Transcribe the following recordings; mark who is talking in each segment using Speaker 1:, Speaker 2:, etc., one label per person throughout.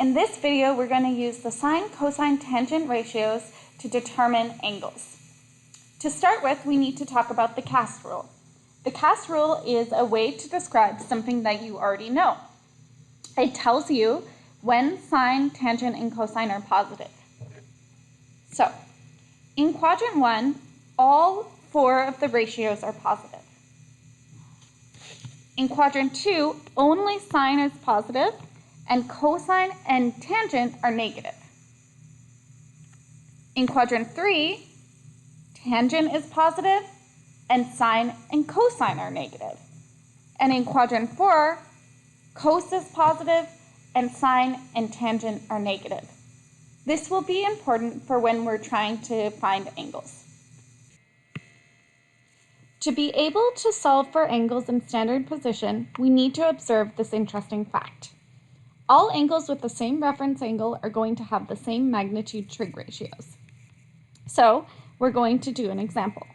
Speaker 1: In this video, we're going to use the sine, cosine, tangent ratios to determine angles. To start with, we need to talk about the CAST rule. The CAST rule is a way to describe something that you already know. It tells you when sine, tangent, and cosine are positive. So, in quadrant 1, all 4 of the ratios are positive. In quadrant 2, only sine is positive, and cosine and tangent are negative. In quadrant 3, tangent is positive, and sine and cosine are negative. And in quadrant 4, cos is positive, and sine and tangent are negative. This will be important for when we're trying to find angles. To be able to solve for angles in standard position, we need to observe this interesting fact. All angles with the same reference angle are going to have the same magnitude trig ratios. So, we're going to do an example.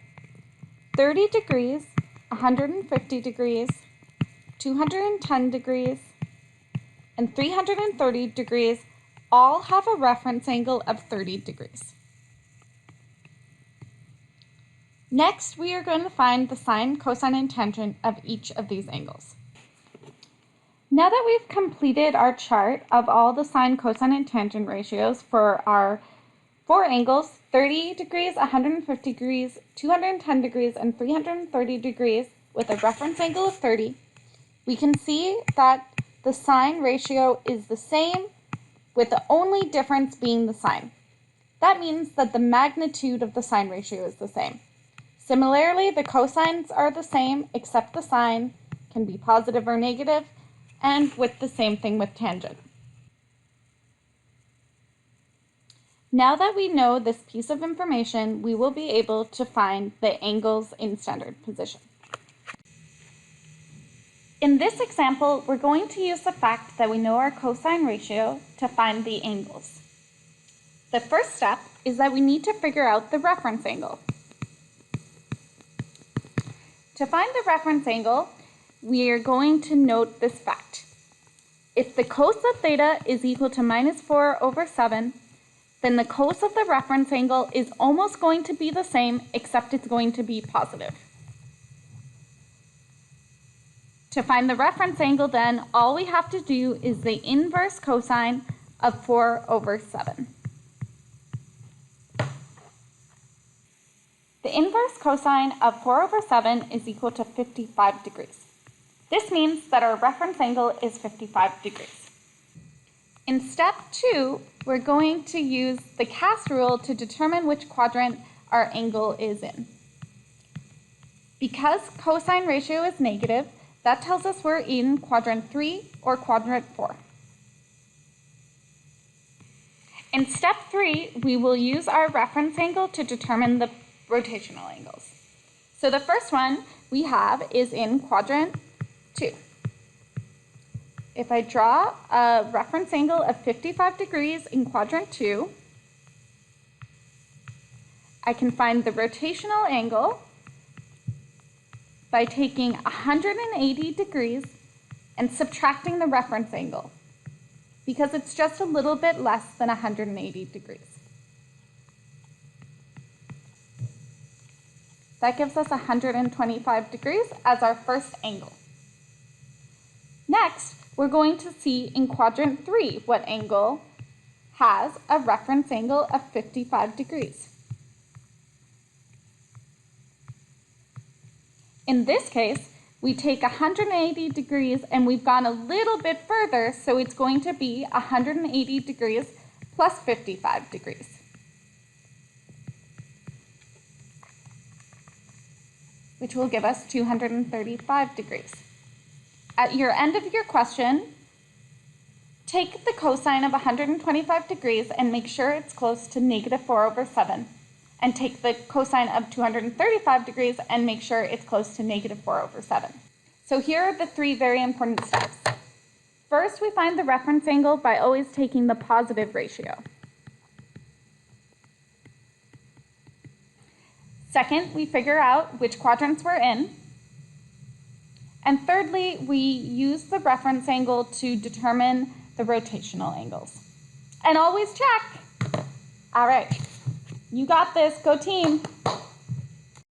Speaker 1: 30 degrees, 150 degrees, 210 degrees, and 330 degrees all have a reference angle of 30 degrees. Next, we are going to find the sine, cosine, and tangent of each of these angles. Now that we've completed our chart of all the sine, cosine, and tangent ratios for our 4 angles, 30 degrees, 150 degrees, 210 degrees, and 330 degrees with a reference angle of 30, we can see that the sine ratio is the same, with the only difference being the sine. That means that the magnitude of the sine ratio is the same. Similarly, the cosines are the same, except the sine can be positive or negative, and with the same thing with tangent. Now that we know this piece of information, we will be able to find the angles in standard position. In this example, we're going to use the fact that we know our cosine ratio to find the angles. The first step is that we need to figure out the reference angle. To find the reference angle, we are going to note this fact. If the cos of theta is equal to minus 4 over 7, then the cos of the reference angle is almost going to be the same, except it's going to be positive. To find the reference angle then, all we have to do is the inverse cosine of 4 over 7. The inverse cosine of 4 over 7 is equal to 55 degrees. This means that our reference angle is 55 degrees. In step 2, we're going to use the CAST rule to determine which quadrant our angle is in. Because cosine ratio is negative, that tells us we're in quadrant 3 or quadrant 4. In step 3, we will use our reference angle to determine the rotational angles. So the first one we have is in quadrant 2. If I draw a reference angle of 55 degrees in quadrant 2, I can find the rotational angle by taking 180 degrees and subtracting the reference angle, because it's just a little bit less than 180 degrees. That gives us 125 degrees as our first angle. Next, we're going to see in quadrant 3 what angle has a reference angle of 55 degrees. In this case, we take 180 degrees and we've gone a little bit further, so it's going to be 180 degrees plus 55 degrees. Which will give us 235 degrees. At your end of your question, take the cosine of 125 degrees and make sure it's close to negative 4 over 7. And take the cosine of 235 degrees and make sure it's close to negative 4 over 7. So here are the 3 very important steps. First, we find the reference angle by always taking the positive ratio. Second, we figure out which quadrants we're in. And thirdly, we use the reference angle to determine the rotational angles. And always check. All right, you got this, go team.